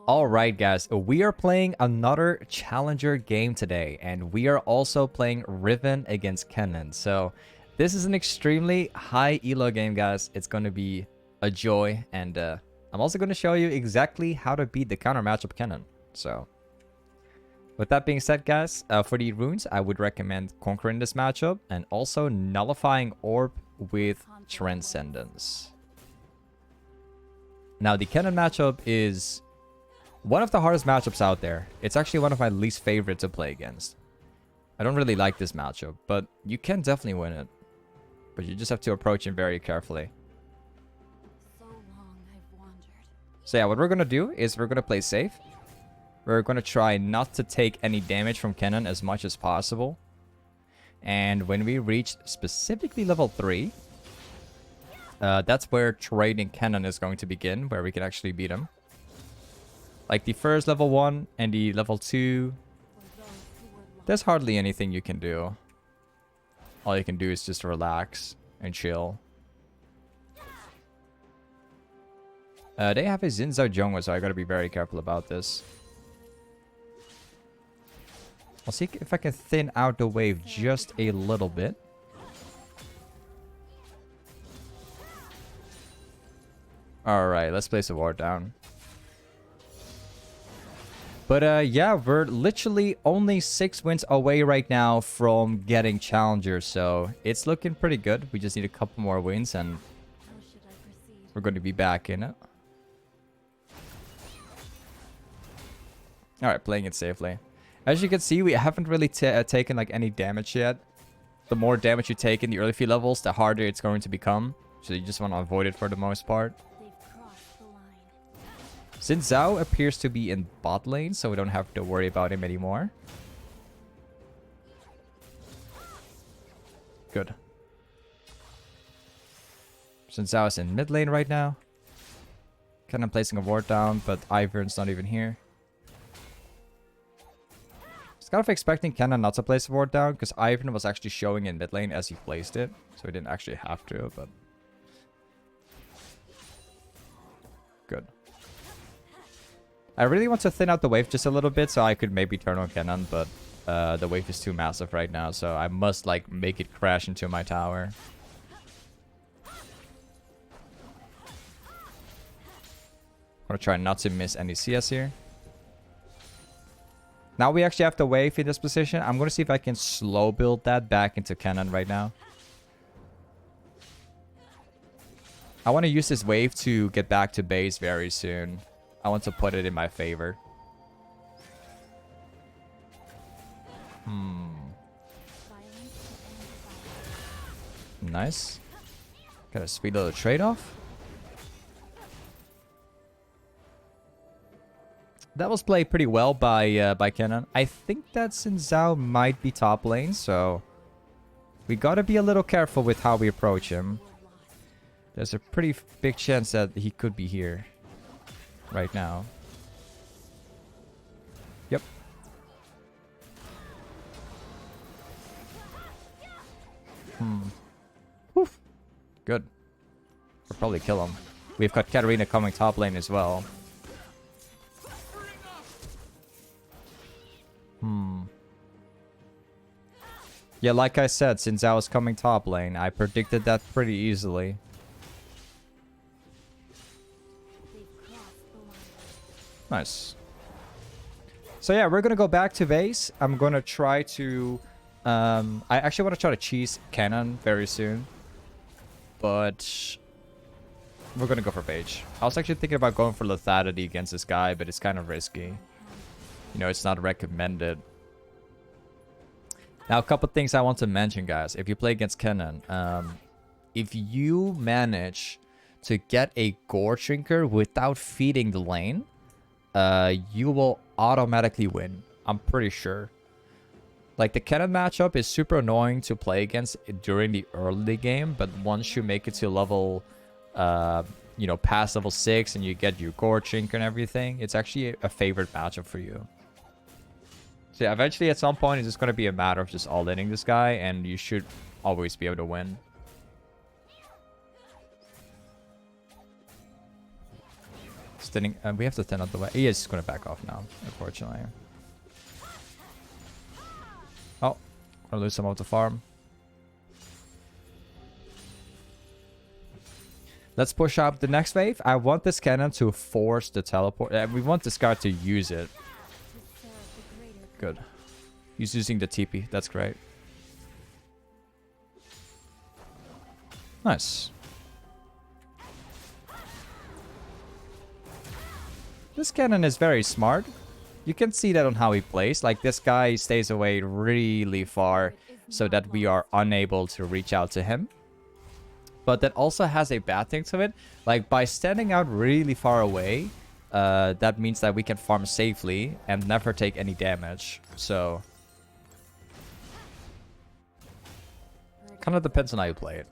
Alright guys, we are playing another challenger game today, and we are also playing Riven against Kennen. So this is an extremely high elo game, guys. It's going to be a joy, and I'm also going to show you exactly how to beat the counter matchup Kennen. So with that being said, guys, for the runes, I would recommend conquering this matchup and also nullifying orb with transcendence. Now the Kennen matchup is one of the hardest matchups out there. It's actually one of my least favorite to play against. I don't really like this matchup, but you can definitely win it. But you just have to approach him very carefully. So yeah, what we're going to do is we're going to play safe. We're going to try not to take any damage from Kennen as much as possible. And when we reach specifically level 3, that's where trading Kennen is going to begin, where we can actually beat him. Like the first level 1 and the level 2, there's hardly anything you can do. All you can do is just relax and chill. They have a Xin Zhao Zhongwa, so I gotta be very careful about this. I'll see if I can thin out the wave just a little bit. Alright, let's place a ward down. But yeah, we're literally only 6 wins away right now from getting challengers, so it's looking pretty good. We just need a couple more wins and we're going to be back in it. Alright, playing it safely. As you can see, we haven't really taken like any damage yet. The more damage you take in the early few levels, the harder it's going to become. So you just want to avoid it for the most part. Xin Zhao appears to be in bot lane, so we don't have to worry about him anymore. Good. Xin Zhao is in mid lane right now. Kind of placing a ward down, but Ivern's not even here. I was kind of expecting Kennen not to place a ward down, because Ivern was actually showing in mid lane as he placed it. So he didn't actually have to, but... Good. I really want to thin out the wave just a little bit so I could maybe turn on Kennen, but the wave is too massive right now, so I must like make it crash into my tower. I'm gonna try not to miss any CS here. Now we actually have the wave in this position. I'm gonna see if I can slow build that back into Kennen right now. I want to use this wave to get back to base very soon. I want to put it in my favor. Nice. Got a sweet little trade-off. That was played pretty well by Kennen. I think that Xin Zhao might be top lane, so we gotta be a little careful with how we approach him. There's a pretty big chance that he could be here right now. Yep. Woof. Good. We'll probably kill him. We've got Katarina coming top lane as well. Yeah, like I said, since I was coming top lane, I predicted that pretty easily. Nice. So yeah, we're gonna go back to base. I'm gonna try to... I actually want to try to cheese Kennen very soon. But... we're gonna go for Page. I was actually thinking about going for lethality against this guy, but it's kind of risky. You know, it's not recommended. Now, a couple things I want to mention, guys. If you play against Kennen, if you manage to get a goredrinker without feeding the lane, you will automatically win. I'm pretty sure. Like, the Kennen matchup is super annoying to play against during the early game, but once you make it to level, you know, past level 6 and you get your goredrinker and everything, it's actually a favorite matchup for you. So yeah, eventually at some point it's just going to be a matter of just all-inning this guy, and you should always be able to win. Standing, we have to stand out the way. He is going to back off now, unfortunately. Oh, gonna lose some of the farm. Let's push up the next wave. I want this cannon to force the teleport. We want this guy to use it. Good. He's using the TP. That's great. Nice. This cannon is very smart. You can see that on how he plays. Like, this guy stays away really far so that we are unable to reach out to him. But that also has a bad thing to it. Like, by standing out really far away, that means that we can farm safely and never take any damage. So, kind of depends on how you play it.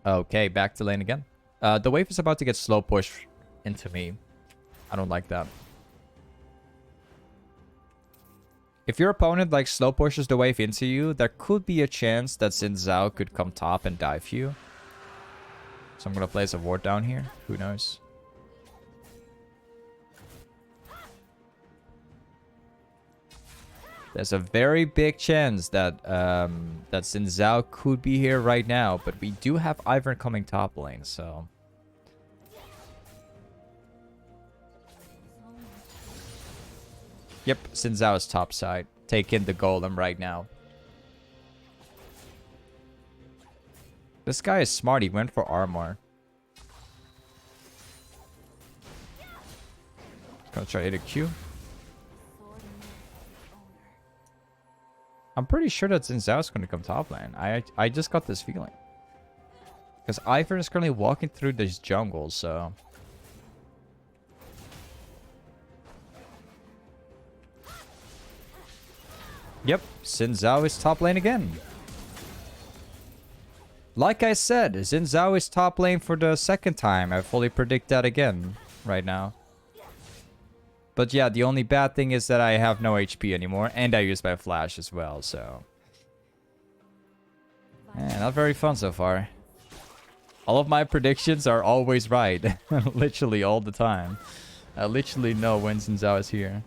Okay, back to lane again. The wave is about to get slow push into me. I don't like that. If your opponent like slow pushes the wave into you, there could be a chance that Xin Zhao could come top and dive you. So I'm gonna place a ward down here. Who knows? There's a very big chance that that Xin Zhao could be here right now, but we do have Ivern coming top lane, so. Yep, Xin Zhao is top side. Take in the golem right now. This guy is smart. He went for armor. Gonna try to hit a Q. I'm pretty sure that Xin Zhao is going to come top lane. I just got this feeling. Because Ivern is currently walking through this jungle, so. Yep, Xin Zhao is top lane again. Like I said, Xin Zhao is top lane for the second time. I fully predict that again right now. But yeah, the only bad thing is that I have no HP anymore. And I use my flash as well, so. Yeah, not very fun so far. All of my predictions are always right. Literally all the time. I literally know when Xin Zhao is here.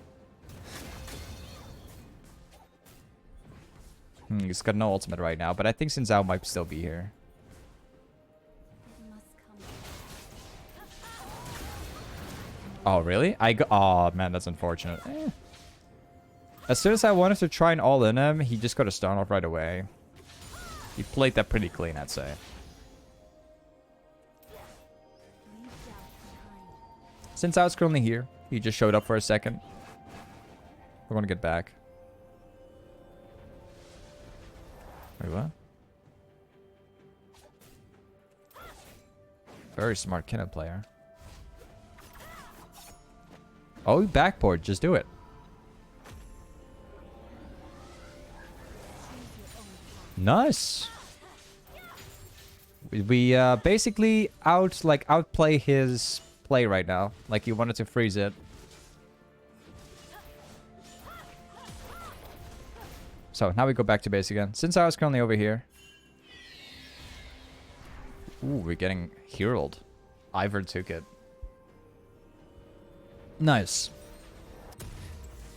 He's got no ultimate right now, but I think Xin Zhao might still be here. Oh, really? Oh, man, that's unfortunate. As soon as I wanted to try and all-in him, he just got a stun off right away. He played that pretty clean, I'd say. Since I was currently here, he just showed up for a second. We're gonna get back. Wait, what? Very smart cannon player. Oh, backboard. Just do it. Nice. We basically outplay his play right now. Like he wanted to freeze it. So now we go back to base again. Since I was currently over here. Ooh, we're getting heroed. Ivern took it. Nice.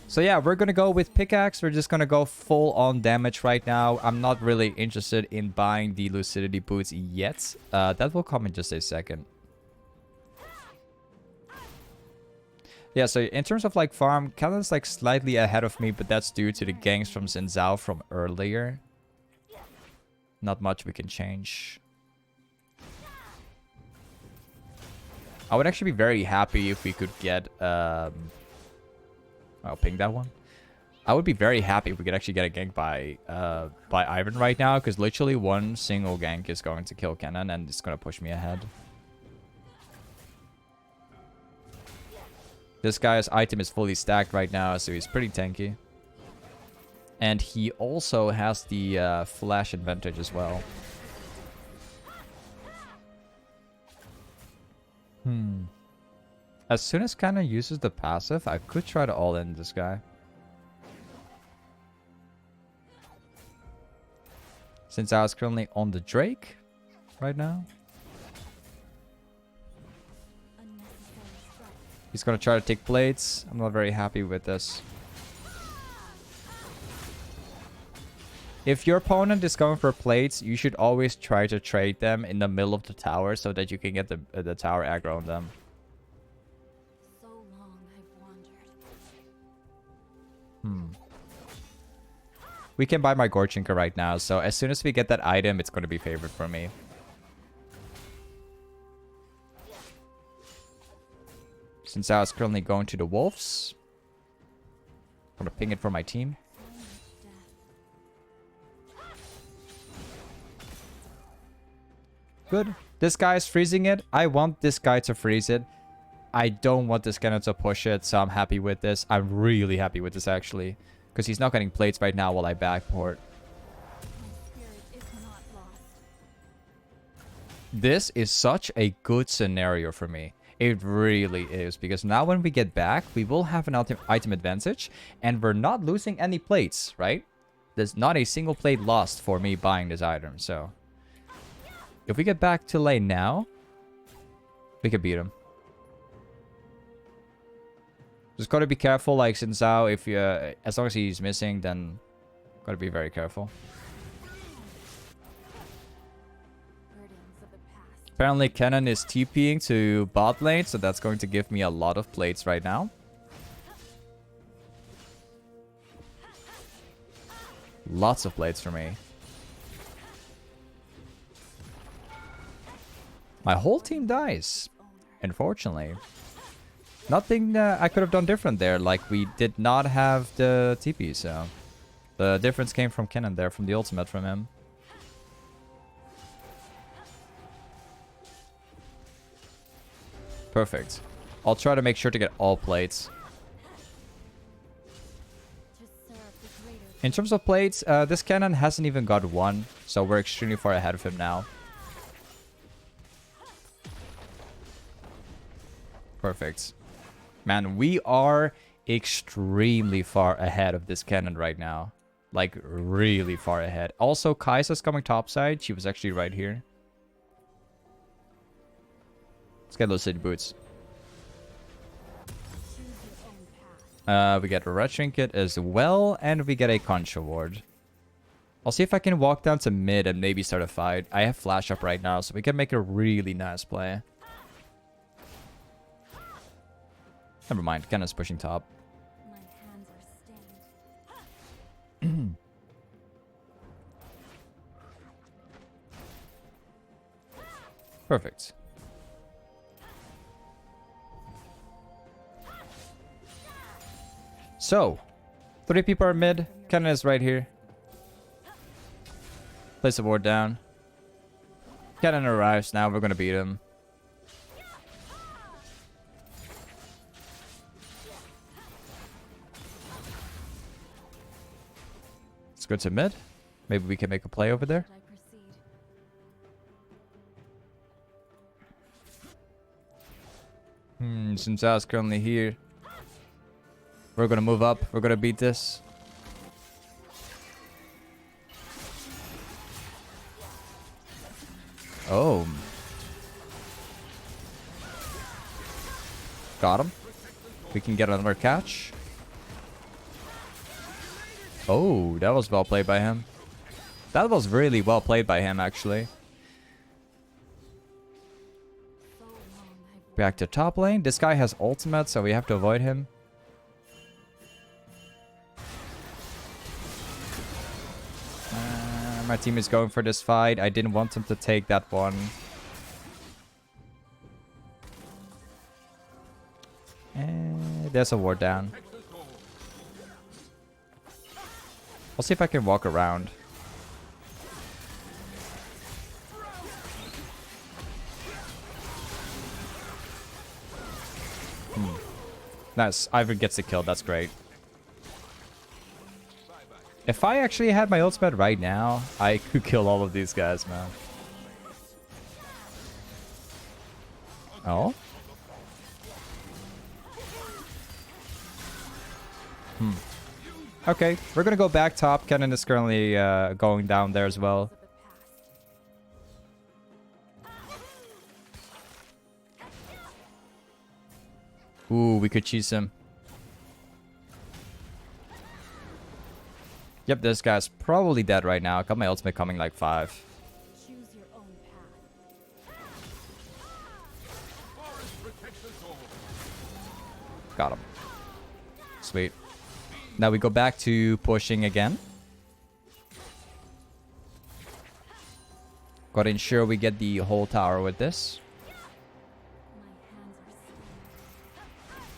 So yeah, we're gonna go with pickaxe. We're just gonna go full on damage right now. I'm not really interested in buying the lucidity boots yet. That will come in just a second. Yeah, so in terms of like farm, Cannon's like slightly ahead of me, but that's due to the ganks from Xin Zhao from earlier. Not much we can change. I would actually be very happy if we could get I'll ping that one. I would be very happy if we could actually get a gank by Ivern right now, because literally one single gank is going to kill Cannon and it's going to push me ahead. This guy's item is fully stacked right now, so he's pretty tanky. And he also has the flash advantage as well. As soon as Cannon uses the passive, I could try to all-in this guy. Since I was currently on the Drake right now. He's gonna try to take plates. I'm not very happy with this. If your opponent is going for plates, you should always try to trade them in the middle of the tower so that you can get the tower aggro on them. So long I've wandered. We can buy my goredrinker right now, so as soon as we get that item, it's going to be favored for me. Since I was currently going to the wolves, I'm going to ping it for my team. Good. This guy's freezing it. I want this guy to freeze it. I don't want this cannon to push it, so I'm happy with this. I'm really happy with this, actually. Because he's not getting plates right now while I backport. This is such a good scenario for me. It really is. Because now when we get back, we will have an item advantage. And we're not losing any plates, right? There's not a single plate lost for me buying this item, so... If we get back to lane now, we can beat him. Just gotta be careful, like Xin Zhao, if you, as long as he's missing, then gotta be very careful. Apparently Kennen is TPing to bot lane, so that's going to give me a lot of plates right now. Lots of plates for me. My whole team dies, unfortunately. Nothing I could have done different there. Like, we did not have the TP, so... The difference came from Kennen there, from the ultimate from him. Perfect. I'll try to make sure to get all plates. In terms of plates, this Kennen hasn't even got one, so we're extremely far ahead of him now. Perfect. Man, we are extremely far ahead of this cannon right now. Like, really far ahead. Also, Kai'Sa's coming topside. She was actually right here. Let's get lucidity boots. We get a red trinket as well, and we get a conch award. I'll see if I can walk down to mid and maybe start a fight. I have flash up right now, so we can make a really nice play. Never mind, Kennen's pushing top. My hands are stained. Perfect. So, 3 people are mid. Kennen is right here. Place a ward down. Kennen arrives now. We're going to beat him. Let's go to mid. Maybe we can make a play over there. Sun Tzu is currently here. We're gonna move up. We're gonna beat this. Oh. Got him. We can get another catch. Oh, that was well played by him. That was really well played by him, actually. Back to top lane. This guy has ultimate, so we have to avoid him. My team is going for this fight. I didn't want him to take that one. And there's a ward down. I'll see if I can walk around. Nice. Ivern gets the kill. That's great. If I actually had my ultimate right now, I could kill all of these guys, man. Oh? Okay, we're gonna go back top. Kennen is currently going down there as well. Ooh, we could cheese him. Yep, this guy's probably dead right now. I got my ultimate coming like 5. Choose your own path. Got him. Sweet. Now we go back to pushing again. Gotta ensure we get the whole tower with this. My hands are stained.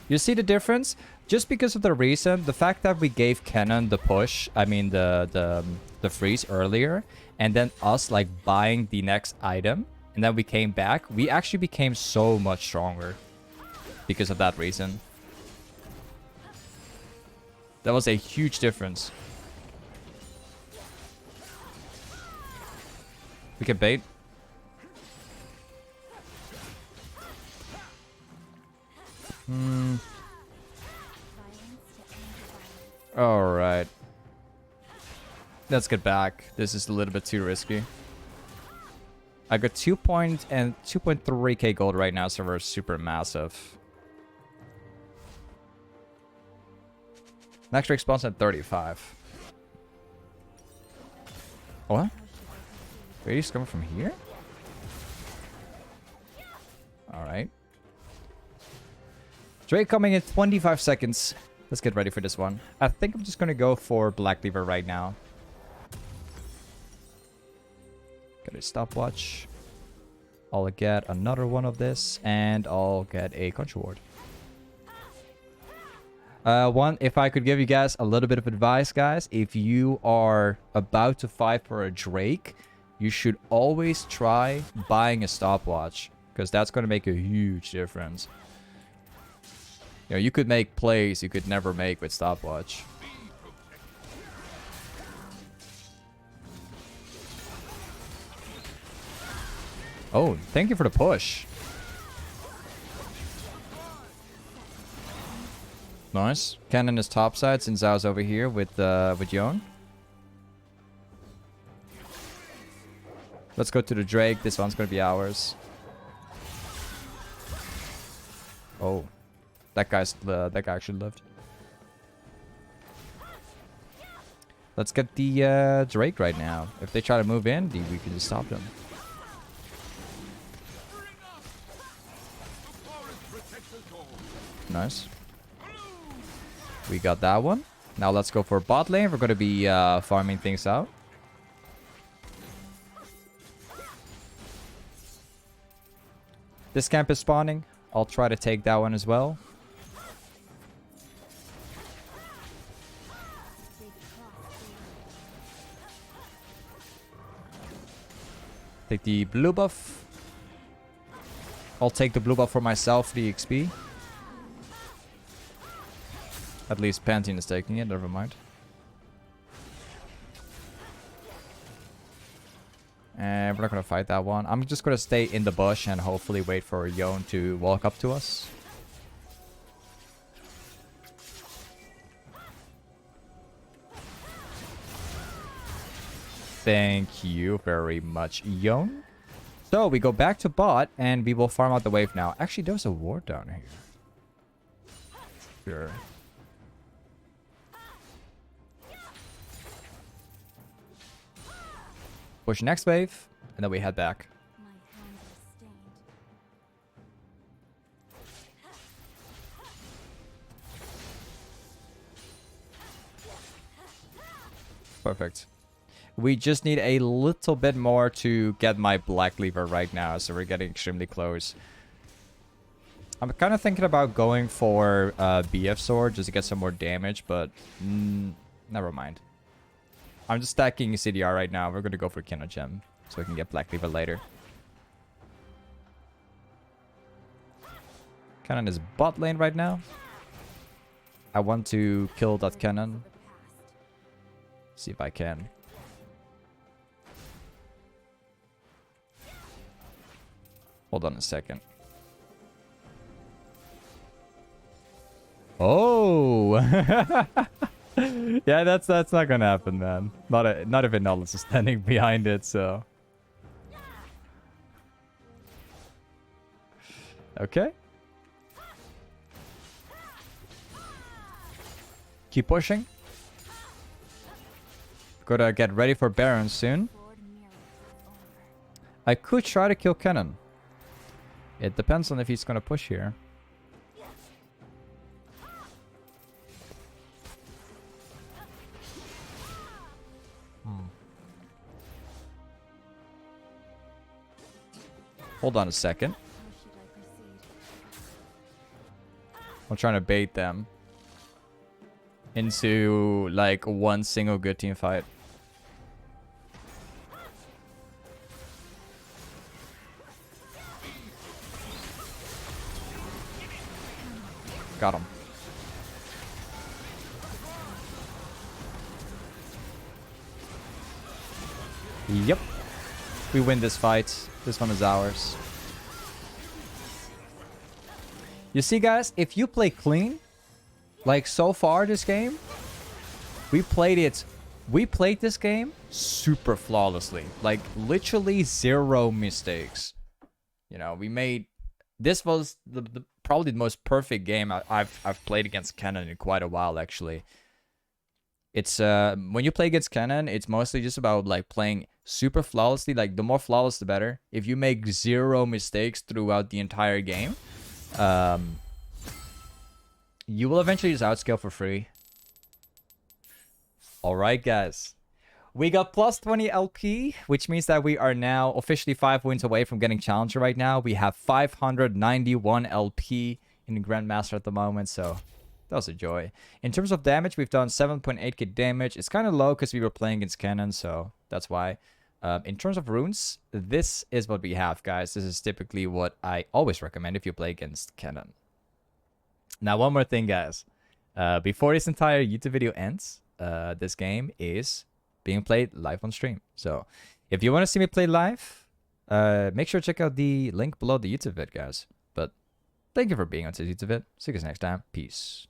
You see the difference? Just because of the reason, the fact that we gave Kennen the push, I mean the freeze earlier, and then us like buying the next item, and then we came back, we actually became so much stronger because of that reason. That was a huge difference. We can bait. Violence to end violence. Alright. Let's get back. This is a little bit too risky. I got 2.3k gold right now, so we're super massive. Next response at 35. What? Wait, he's coming from here? Alright. Drake coming in 25 seconds. Let's get ready for this one. I think I'm just going to go for Black Cleaver right now. Get a stopwatch. I'll get another one of this. And I'll get a Control Ward. If I could give you guys a little bit of advice, guys. If you are about to fight for a Drake, you should always try buying a stopwatch. Because that's going to make a huge difference. You know, you could make plays you could never make with stopwatch. Oh, thank you for the push. Nice. Cannon is topside since I was over here with Yon. Let's go to the Drake. This one's gonna be ours. Oh. That guy actually lived. Let's get the Drake right now. If they try to move in, we can just stop them. Nice. We got that one. Now let's go for bot lane. We're going to be farming things out. This camp is spawning. I'll try to take that one as well. Take the blue buff. I'll take the blue buff for myself, the XP. At least Pantheon is taking it, never mind. And we're not going to fight that one. I'm just going to stay in the bush and hopefully wait for Yon to walk up to us. Thank you very much, Yon. So we go back to bot and we will farm out the wave now. Actually, there's a ward down here. Sure. Push next wave, and then we head back. My hands are stained. Perfect. We just need a little bit more to get my Black Cleaver right now, so we're getting extremely close. I'm kind of thinking about going for BF Sword just to get some more damage, but never mind. I'm just stacking CDR right now. We're going to go for Kino Gem so we can get Black Cleaver later. Cannon is bot lane right now. I want to kill that cannon. See if I can. Hold on a second. Oh! Yeah, that's not gonna happen, man. Not if Inolus is standing behind it, so. Okay. Keep pushing. Gotta get ready for Baron soon. Sword mirror is over. I could try to kill Kennen. It depends on if he's gonna push here. Hold on a second. How should I proceed? I'm trying to bait them into like one single good team fight. Got him. Yep. We win this fight. This one is ours. You see, guys, if you play clean, like so far this game, we played this game super flawlessly. Like literally 0 mistakes. You know, we made, this was the probably the most perfect game I've played against Kennen in quite a while, actually. It's when you play against Kennen, it's mostly just about like playing super flawlessly. Like the more flawless the better. If you make 0 mistakes throughout the entire game, you will eventually just outscale for free. Alright, guys. We got plus 20 LP, which means that we are now officially 5 wins away from getting Challenger right now. We have 591 LP in Grandmaster at the moment, so that was a joy. In terms of damage, we've done 7.8k damage. It's kind of low because we were playing against Kennen, so that's why. In terms of runes, this is what we have, guys. This is typically what I always recommend if you play against Kennen. Now, one more thing, guys. Before this entire YouTube video ends, this game is being played live on stream. So if you want to see me play live, make sure to check out the link below the YouTube vid, guys. But thank you for being on today's YouTube vid. See you guys next time. Peace.